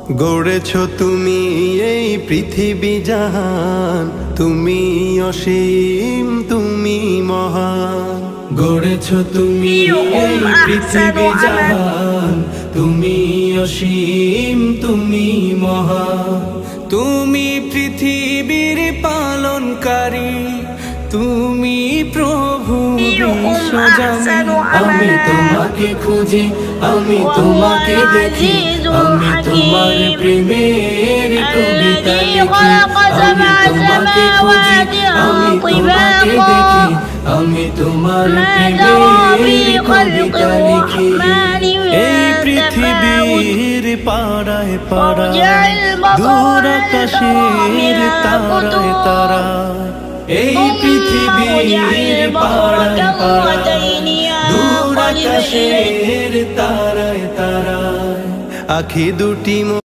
গড়েছ তুমি এই পৃথিবী জাহান, তুমি অসীম তুমি মহান। গড়েছ তুমি এই পৃথিবী জাহান, তুমি অসীম তুমি মহান। তুমি পৃথিবীর পালনকারী, তুমি প্রভু বিশ্বজামিন। আমি তোমাকে খুঁজি, আমি তোমাকে দেখি, আমি তোমার প্রেমের কবিতা লিখি। আমি তোমাকে খুঁজি, আমি তোমাকে দেখি, আমি তোমার প্রেমের কবিতা লিখি। এই পৃথিবীর পাড়ায় পাড়ায়, দূর আকাশের তারায় তারায়, এই পৃথিবীর পাড়ায় পাড়ায়, দূর আকাশের তারায় তারায়, আখি দুটি